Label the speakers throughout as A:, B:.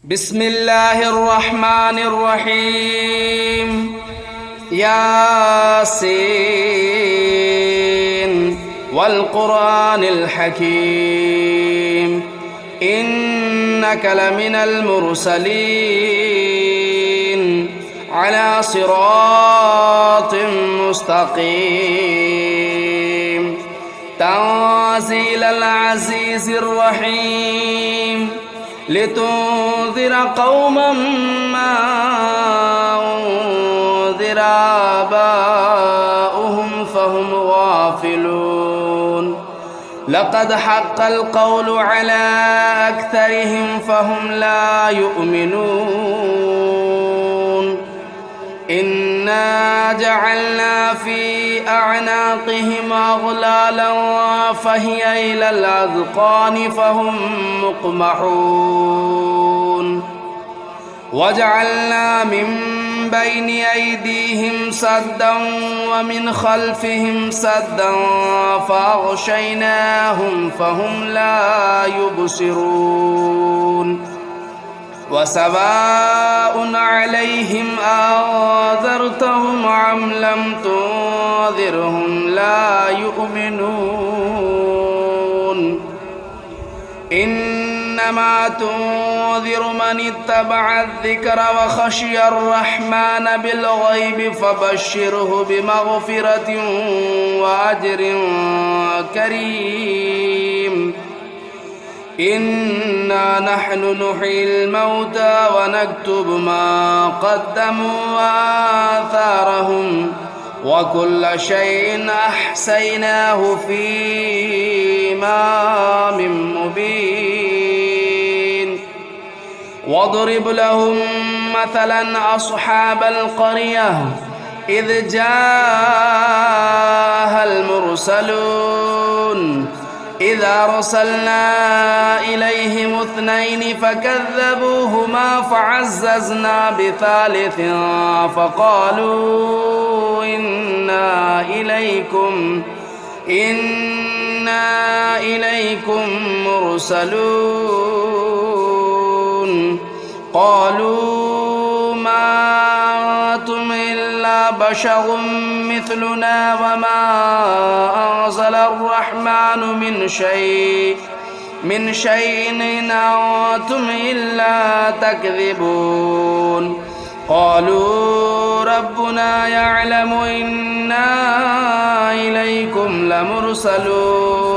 A: بسم الله الرحمن الرحيم. ياسين والقرآن الحكيم إنك لمن المرسلين على صراط مستقيم تنزيل العزيز الرحيم لتنذر قوما ما أنذر آباؤهم فهم غافلون لقد حق القول على أكثرهم فهم لا يؤمنون إنا جعلنا في أعناقهم أغلالا فهي إلى الأذقان فهم مقمحون وجعلنا من بين أيديهم سدا ومن خلفهم سدا فأغشيناهم فهم لا يبصرون وسواء عليهم أنذرتهم أم لم تنذرهم لا يؤمنون إنما تنذر من اتبع الذكر وخشي الرحمن بالغيب فبشره بمغفرة وأجر كريم إنا نحن نحيي الموتى ونكتب ما قدموا وآثارهم وكل شيء أحصيناه في إمام مبين واضرب لهم مثلا أصحاب القرية إذ جاءها المرسلون إذا أرسلنا إليهم اثنين فكذبوهما فعززنا بثالث فقالوا إنا إليكم مرسلون قالوا ما أنتم إلا بشر مثلنا وما أنزل الرحمن من شيء إن أنتم إلا تكذبون قالوا ربنا يعلم إنا إليكم لمرسلون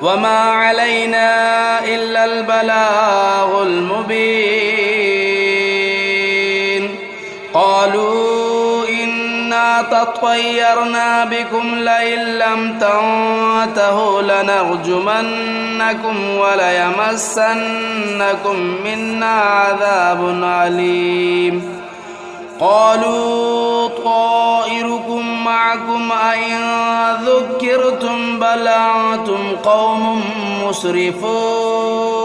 A: وما علينا إلا البلاغ المبين قالوا إنا تطيرنا بكم لئن لم تنتهوا لنرجمنكم وليمسنكم منا عذاب أليم قالوا طائركم معكم أئن ذكرتم بل أنتم قوم مسرفون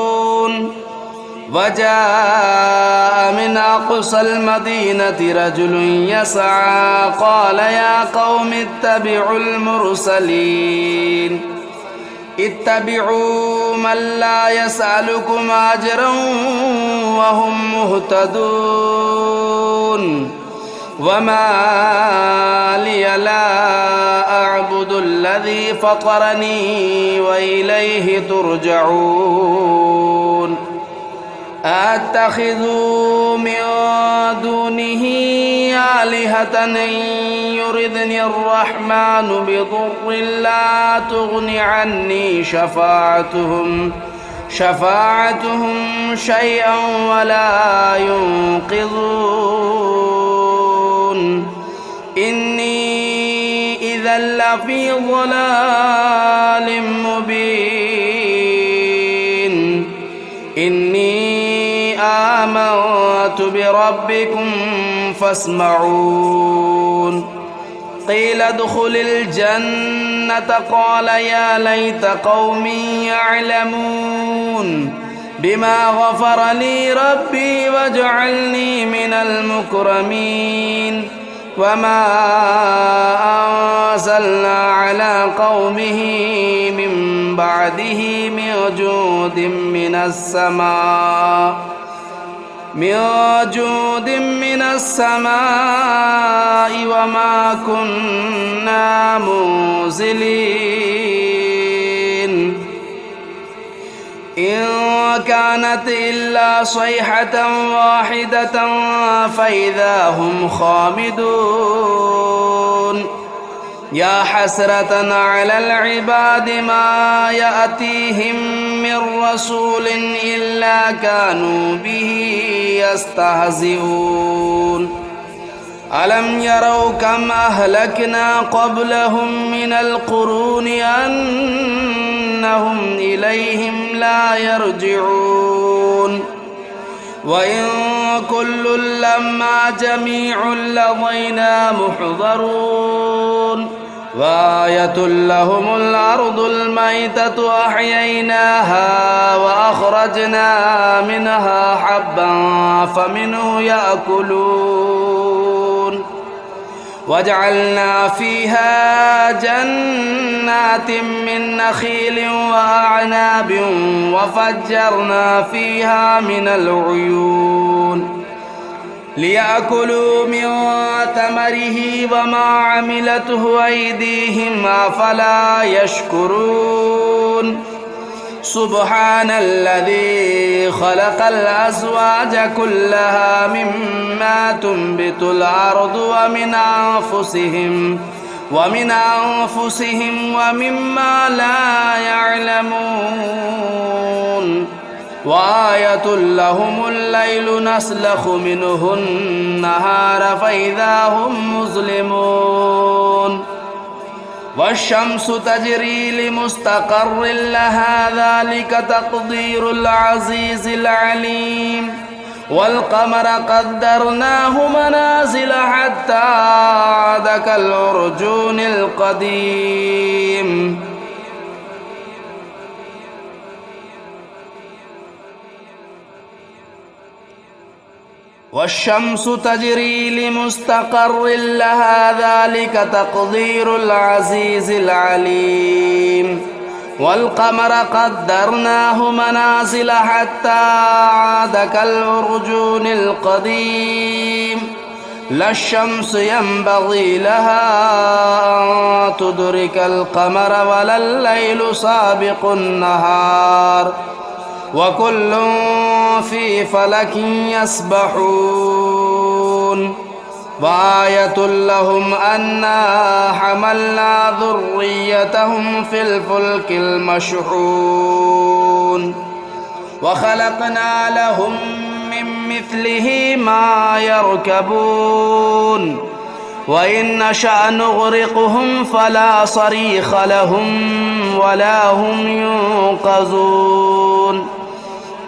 A: وجاء من أقصى المدينة رجل يسعى قال يا قوم اتبعوا المرسلين اتبعوا من لا يسألكم أجرا وهم مهتدون وما لي لا أعبد الذي فطرني وإليه ترجعون أتخذوا من دونه آلهة إن يردني الرحمن بضر لا تغن عني شفاعتهم شيئا ولا ينقذون إني إذا لفي ضلال مبين إني آمنت بربكم فاسمعون قيل ادخل الجنة قال يا ليت قومي يعلمون بما غفر لي ربي وجعلني من المكرمين وما أنزلنا على قومه من بعده من جود من السماء وما كنا منزلين إن كانت إلا صيحة واحدة فإذا هم خامدون يا حسرة على العباد ما يأتيهم من رسول إلا كانوا به يستهزئون ألم يروا كم أهلكنا قبلهم من القرون أنهم إليهم لا يرجعون وإن كل لما جميع لدينا محضرون وآية لهم الأرض الميتة أحييناها وأخرجنا منها حبا فمنه يأكلون وجعلنا فيها جنات من نخيل وأعناب وفجرنا فيها من العيون ليأكلوا من ثمره وما عملته أيديهم أفلا يشكرون سبحان الذي خلق الأزواج كلها مما تنبت الأرض ومن أنفسهم ومما لا يعلمون وآية لهم الليل نسلخ منه النهار فإذا هم مظلمون والشمس تجري لمستقر لها ذلك تقدير العزيز العليم والقمر قدرناه منازل حتى عاد كالعرجون القديم والشمس تجري لمستقر لها ذلك تقدير العزيز العليم والقمر قدرناه منازل حتى عاد كالعرجون القديم لا الشمس ينبغي لها أن تدرك القمر ولا الليل سابق النهار وكل في فلك يسبحون وآية لهم أنا حملنا ذريتهم في الفلك المشحون وخلقنا لهم من مثله ما يركبون وإن نشأ نغرقهم فلا صريخ لهم ولا هم ينقذون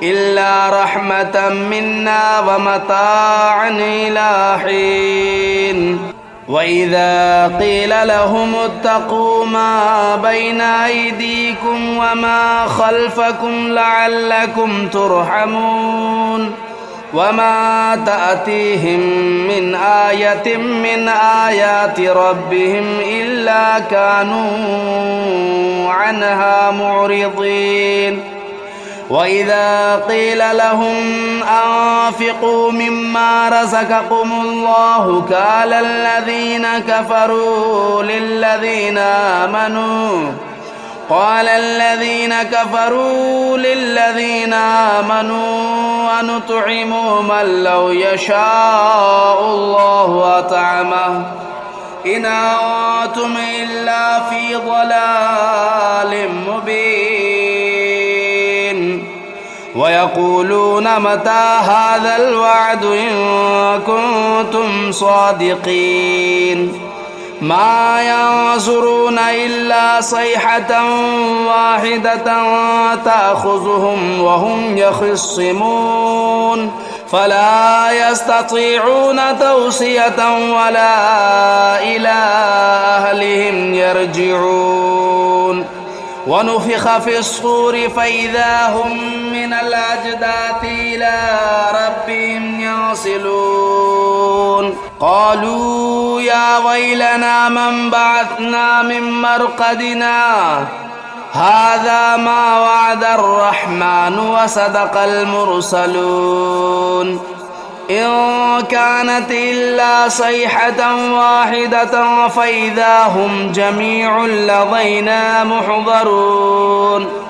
A: إلا رحمة منا ومتاعا إلى حين وإذا قيل لهم اتقوا ما بين أيديكم وما خلفكم لعلكم ترحمون وما تأتيهم من آية من آيات ربهم إلا كانوا عنها معرضين وإذا قيل لهم أنفقوا مما رزقكم الله قال الذين كفروا للذين آمنوا ونطعم من لو يشاء الله أطعمه إن أنتم إلا في ضلال مبين ويقولون متى هذا الوعد إن كنتم صادقين ما ينظرون إلا صيحة واحدة تأخذهم وهم يخصمون فلا يستطيعون توصية ولا إلى أهلهم يرجعون ونفخ في الصور فإذا هم من الأجداث إلى ربهم ينسلون قالوا يا ويلنا من بعثنا من مرقدنا هذا ما وعد الرحمن وصدق المرسلون إن كانت إلا صيحة واحدة فإذا هم جميع لدينا محضرون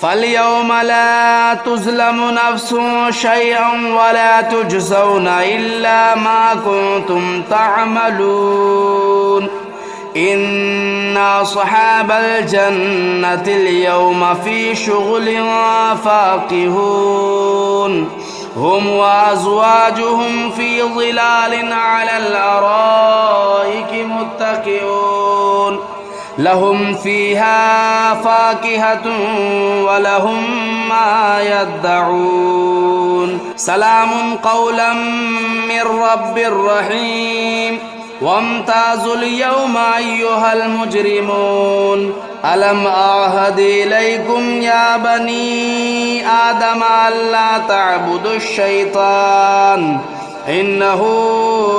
A: فاليوم لا تظلم نفس شيئا ولا تجزون إلا ما كنتم تعملون إن أصحاب الجنة اليوم في شغل فاكهون هم وأزواجهم في ظلال على الأرائك متكئون لهم فيها فاكهة ولهم ما يدعون سلام قولا من رب رحيم وامتازوا اليوم أيها المجرمون ألم أعهد إليكم يا بني آدم ألا تعبدوا الشيطان إنه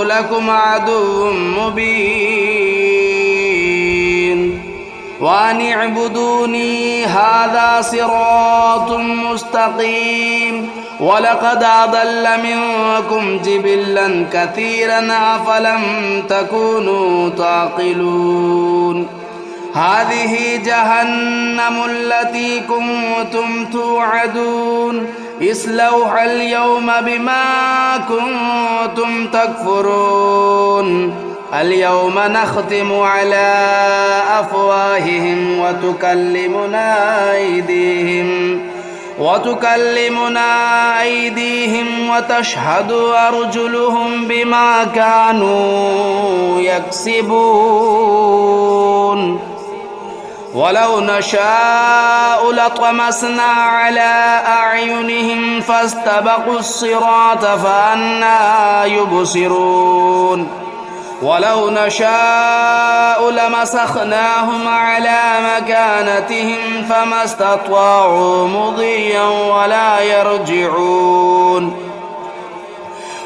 A: لكم عدو مبين وأن اعبدوني هذا صراط مستقيم ولقد أضل منكم جبلا كثيرا أفلم تكونوا تعقلون هذه جهنم التي كنتم توعدون اصلوها اليوم بما كنتم تكفرون اليوم نختم على أفواههم وتكلمنا أيديهم وتشهد أرجلهم بما كانوا يكسبون ولو نشاء لطمسنا على أعينهم فاستبقوا الصراط فأنى يبصرون ولو نشاء لمسخناهم على مكانتهم فما استطاعوا مضيا ولا يرجعون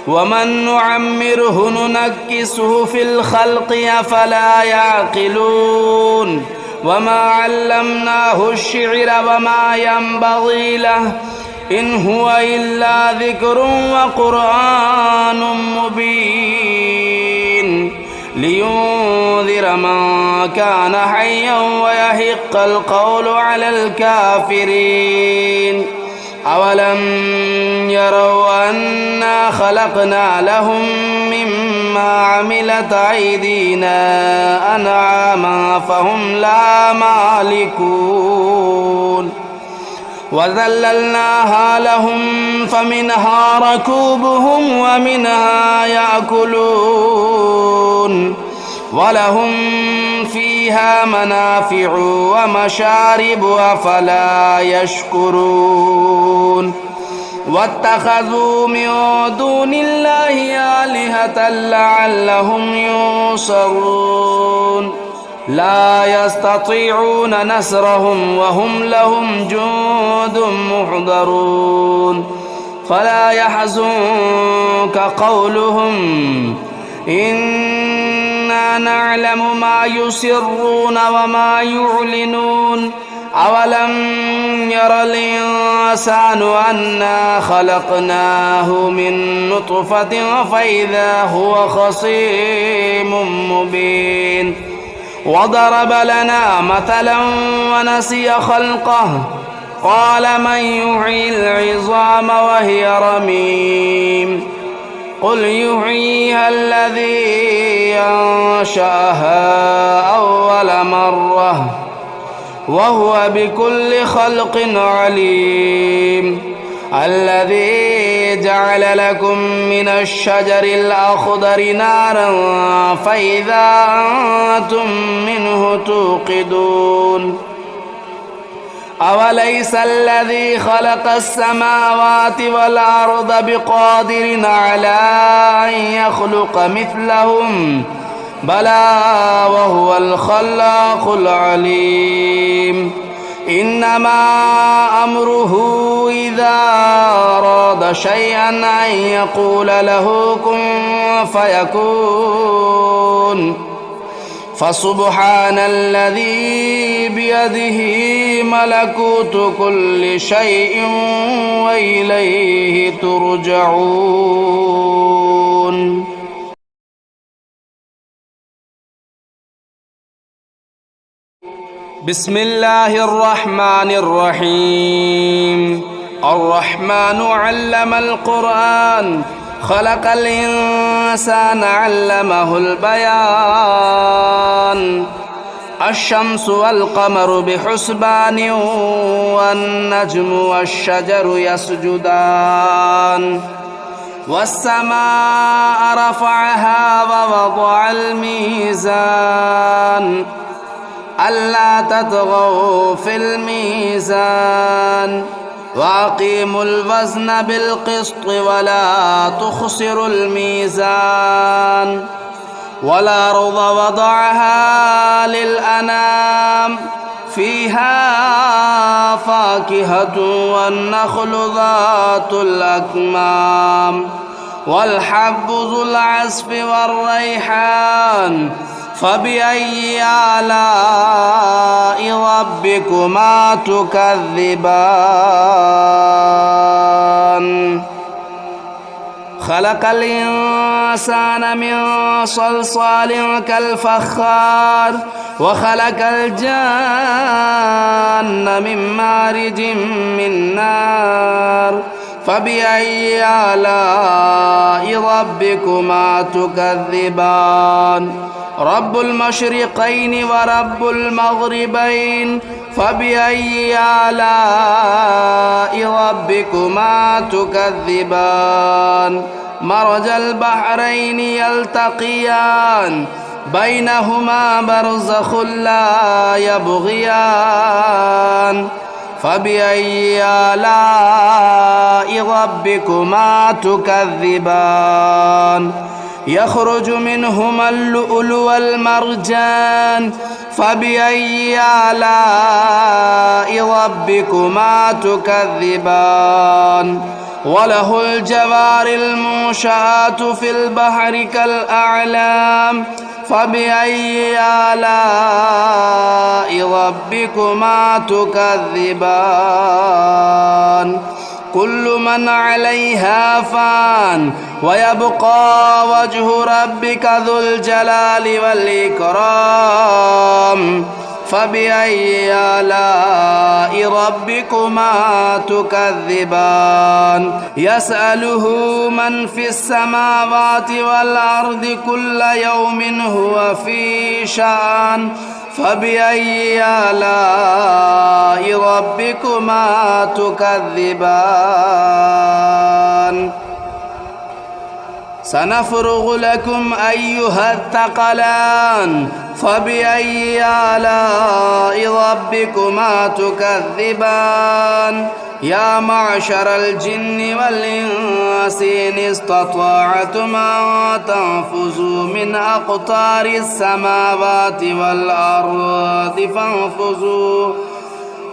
A: ومن نعمره ننكسه في الخلق أفلا يعقلون وما علمناه الشعر وما ينبغي له إن هو إلا ذكر وقرآن مبين لينذر من كان حيا ويحق القول على الكافرين أولم يروا أنا خلقنا لهم مما عملت أيدينا أنعاما فهم لا مالكون وذللناها لهم فمنها ركوبهم ومنها يأكلون ولهم فيها منافع ومشارب أفلا يشكرون واتخذوا من دون الله آلهة لعلهم ينصرون لا يستطيعون نصرهم وهم لهم جند محضرون فلا يحزنك قولهم إنا نعلم ما يسرون وما يعلنون أولم ير الإنسان أنا خلقناه من نطفة فإذا هو خصيم مبين وضرب لنا مثلا ونسي خلقه قال من يحيي العظام وهي رميم قل يحييها الذي أنشأها أول مرة وهو بكل خلق عليم الذي جعل لكم من الشجر الأخضر نارا فإذا أنتم منه توقدون أوليس الذي خلق السماوات والأرض بقادر على أن يخلق مثلهم بلى وهو الخلاق العليم إنما أمره إذا أراد أراد شيئا أن يقول له كن فيكون. فسبحان الذي بيده ملكوت كل شيء وإليه ترجعون. بسم الله الرحمن الرحيم. الرحمن علم القرآن خلق الإنسان علمه البيان. الشمس والقمر بحسبان والنجم والشجر يسجدان. والسماء رفعها ووضع الميزان ألا تطغوا في الميزان وأقيموا الوزن بالقسط ولا تخسروا الميزان. والأرض وضعها للأنام فيها فاكهة والنخل ذات الأكمام والحب ذو العصف والريحان. فبأي آلاء ربكما تكذبان. خلق الإنسان من صلصال كالفخار وخلق الجان من مارج من نار. فبأي آلاء ربكما تكذبان. رب المشرقين ورب المغربين. فبأي آلاء ربكما تكذبان. مرج البحرين يلتقيان بينهما برزخ لا يبغيان. فبأي آلاء ربكما تكذبان. يخرج منهما اللؤلؤ والمرجان. فبأي آلاء ربكما تكذبان. وله الجوار المنشآت في البحر كالأعلام. فبأي آلاء ربكما تكذبان. كل من عليها فان ويبقى وجه ربك ذو الجلال والإكرام. فبأي آلاء ربكما تكذبان. يسأله من في السماوات والأرض كل يوم هو في شأن. فبأي آلاء ربكما تكذبان. سنفرغ لكم أيها الثقلان. فبأي آلاء ربكما تكذبان. يا معشر الجن والإنس إن استطعتم أن تنفذوا من أقطار السماوات والأرض فانفذوا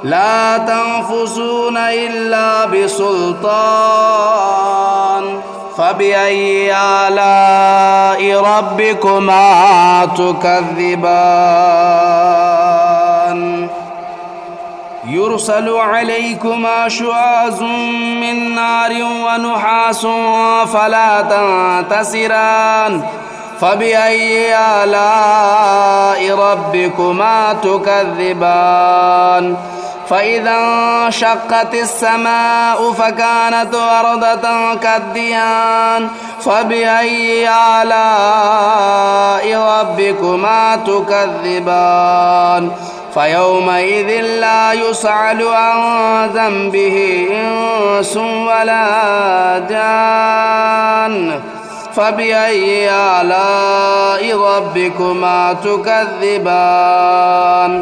A: لا تنفذون إلا بسلطان. فبأي آلاء ربكما تكذبان. يرسل عليكما شواظ من نار ونحاس فلا تنتصران. فبأي آلاء ربكما تكذبان. فإذا انشقت السماء فكانت وردة كالدهان. فبأي آلاء ربكما تكذبان. فيومئذ لا يسأل عن ذنبه إنس ولا جان. فبأي آلاء ربكما تكذبان.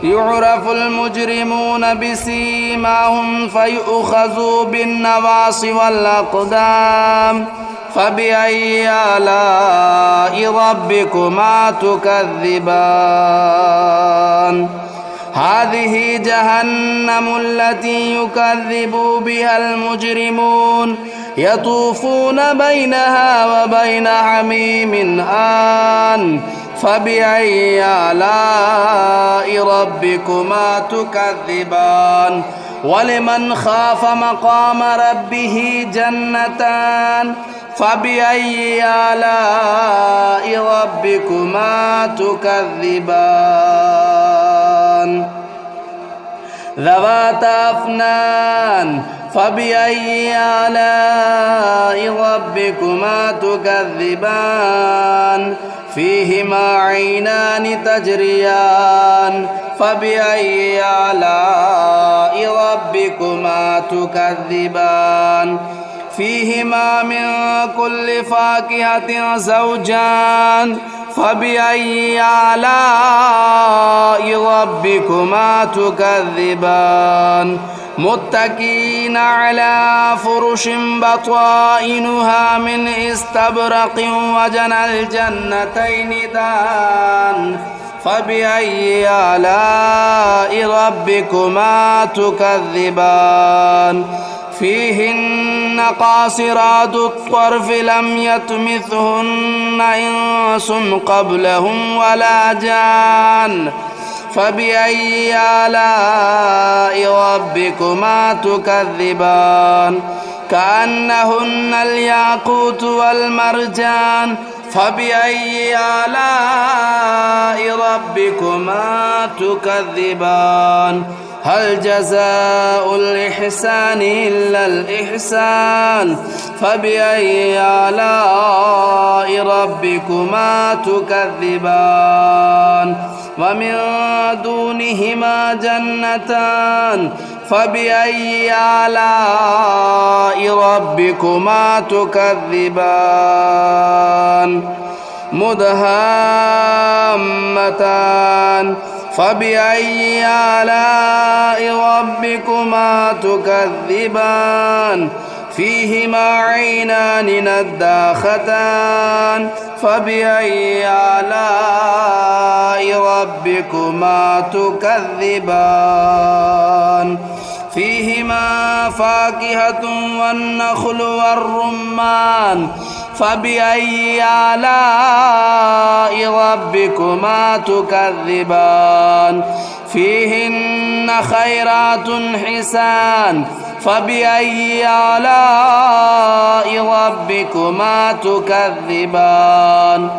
A: يعرف المجرمون بسيماهم فيؤخذوا بالنواصي والأقدام. فبأي آلاء ربكما تكذبان. هذه جهنم التي يكذب بها المجرمون يطوفون بينها وبين حميم آن فبأي آلاء ربكما تكذبان ولمن خاف مقام ربه جنتان فبأي آلاء ربكما تكذبان ذواتا أفنان فبأي آلاء ربكما تكذبان فيهما عينان تجريان فبأي آلاء ربكما تكذبان فيهما من كل فاكهة زوجان فبأي آلاء ربكما تكذبان متكئين على فرش بطائنها من استبرق وجنى الجنتين دان فبأي آلاء ربكما تكذبان فيهن قاصرات الطرف لم يطمثهن إنس قبلهم ولا جان فبأي آلاء ربكما تكذبان كأنهن الياقوت والمرجان فبأي آلاء ربكما تكذبان هل جزاء الإحسان إلا الإحسان فبأي آلاء ربكما تكذبان ومن دونهما جنتان فبأي آلاء ربكما تكذبان مدهامتان فبأي آلاء ربكما تكذبان فيهما عينان نداختان فبأي آلاء ربكما تكذبان فيهما فاكهة والنخل والرمان فبأي آلاء ربكما تكذبان فيهن خيرات حسان فبأي آلاء ربكما تكذبان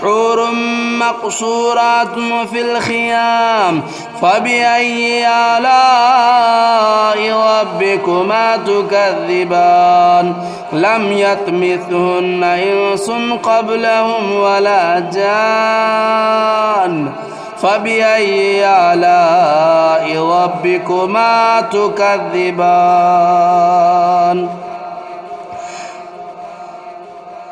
A: حور مقصورات في الخيام فبأي آلاء ربكما تكذبان لم يطمثهن إنس قبلهم ولا جان فبأي آلاء ربكما تكذبان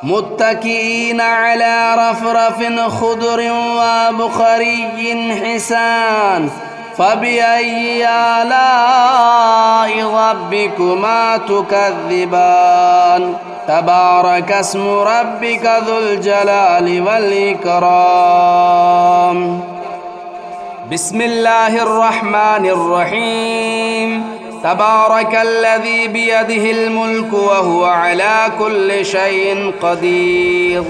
A: متكئين على رفرف خضر وبخري حسان فبأي آلاء ربكما تكذبان تبارك اسم ربك ذو الجلال والإكرام بسم الله الرحمن الرحيم تبارك الذي بيده الملك وهو على كل شيء قدير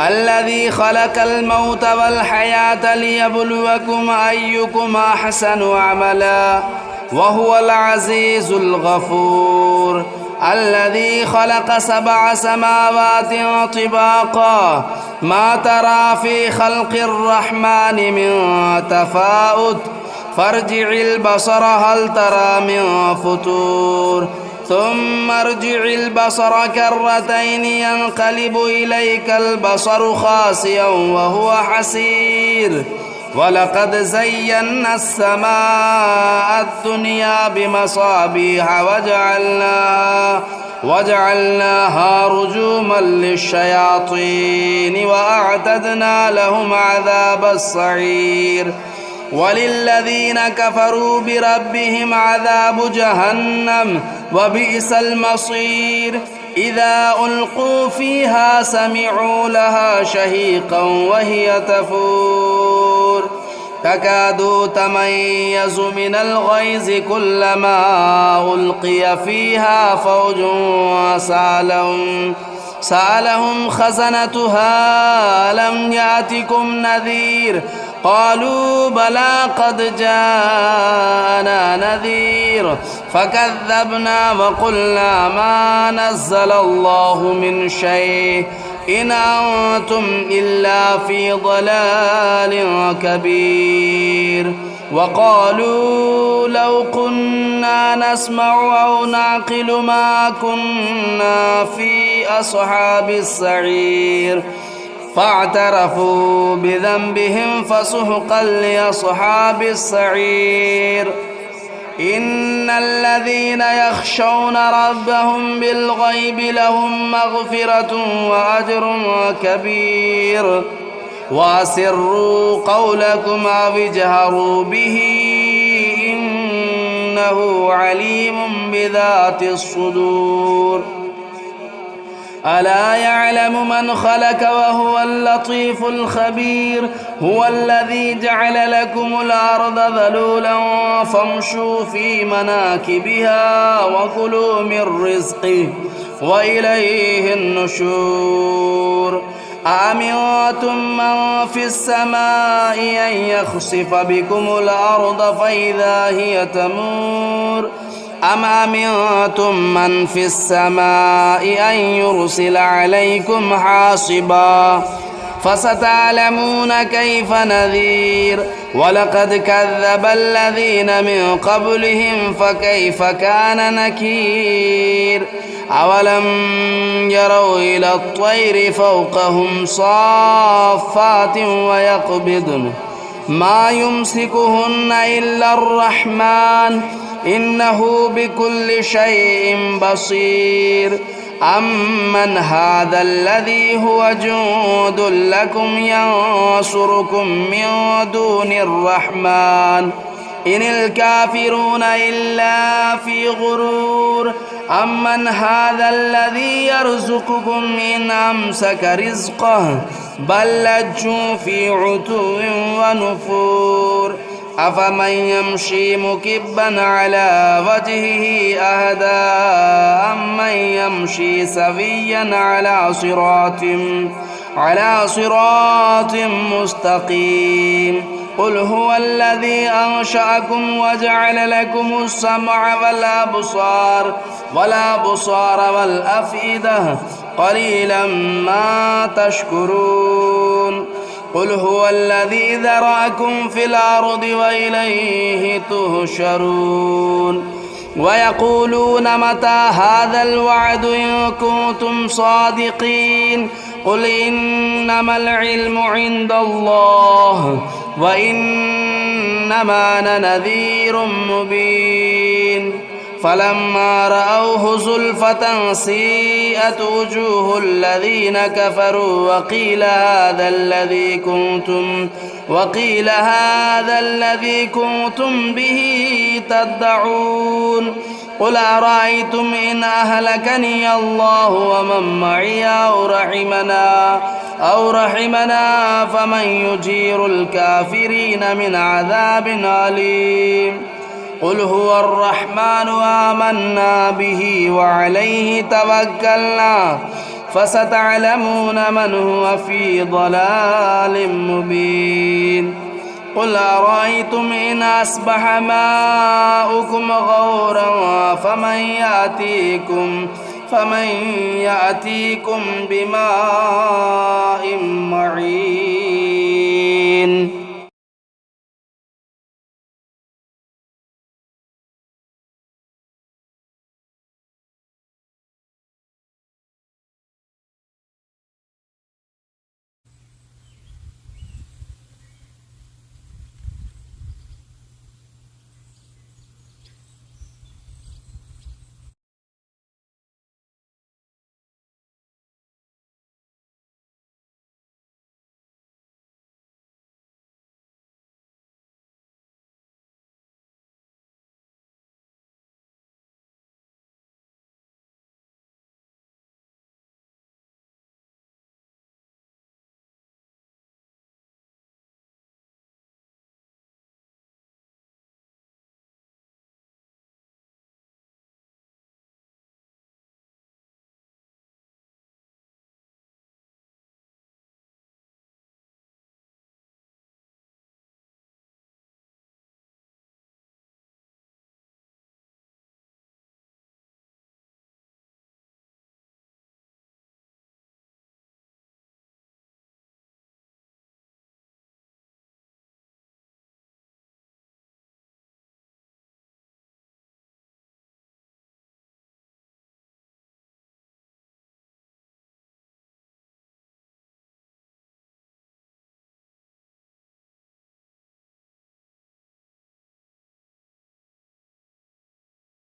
A: الذي خلق الموت والحياة ليبلوكم أيكم أحسن عملا وهو العزيز الغفور الذي خلق 7 سماوات طباقا ما ترى في خلق الرحمن من تفاؤت فارجع البصر هل ترى من فتور ثم ارجع البصر كرتين ينقلب إليك البصر خاسئا وهو حسير ولقد زينا السماء الدنيا بمصابيح وجعلناها رجوما للشياطين وأعتدنا لهم عذاب السعير وللذين كفروا بربهم عذاب جهنم وبئس المصير إذا ألقوا فيها سمعوا لها شهيقا وهي تفور تكاد تميز من الغيظ كلما ألقي فيها فوج سألهم خزنتها ألم يأتكم نذير قالوا بلى قد جاءنا نذير فكذبنا وقلنا ما نزل الله من شيء إن أنتم إلا في ضلال كبير وقالوا لو كنا نسمع أو نعقل ما كنا في أصحاب السعير فاعترفوا بذنبهم فسحقا لأصحاب السعير إن الذين يخشون ربهم بالغيب لهم مغفرة وأجر كبير وأسروا قولكم أو اجهروا به إنه عليم بذات الصدور ألا يعلم من خلق وهو اللطيف الخبير هو الذي جعل لكم الأرض ذلولا فامشوا في مناكبها وكلوا من رزقه وإليه النشور أأمنتم من في السماء أن يخسف بكم الأرض فإذا هي تمور أم أمنتم من في السماء أن يرسل عليكم حاصبا فستعلمون كيف نذير ولقد كذب الذين من قبلهم فكيف كان نكير أولم يروا إلى الطير فوقهم صافات ويقبضن ما يمسكهن إلا الرحمن إنه بكل شيء بصير أمن هذا الذي هو جند لكم ينصركم من دون الرحمن إن الكافرون إلا في غرور أمن هذا الذي يرزقكم إن أمسك رزقه بل لجوا في عتو ونفور أفمن يمشي مكبا على وجهه أهدى أمن يمشي سويا على صراط مستقيم قل هو الذي أنشأكم وجعل لكم السمع والأبصار والأفئدة قليلا ما تشكرون قل هو الذي ذرأكم في الأرض وإليه تهشرون ويقولون متى هذا الوعد إن كنتم صادقين قل إنما العلم عند الله وإنما أنا نذير مبين فلما رأوه زلفة سيئت وجوه الذين كفروا وقيل هذا الذي كنتم به تدعون قل أرأيتم إن أهلكني الله ومن معي أو رحمنا فمن يجير الكافرين من عذاب أليم قل هو الرحمن آمنا به وعليه توكلنا فستعلمون من هو في ضلال مبين قل أرأيتم إن أصبح ماؤكم غورا فمن يأتيكم بماء معين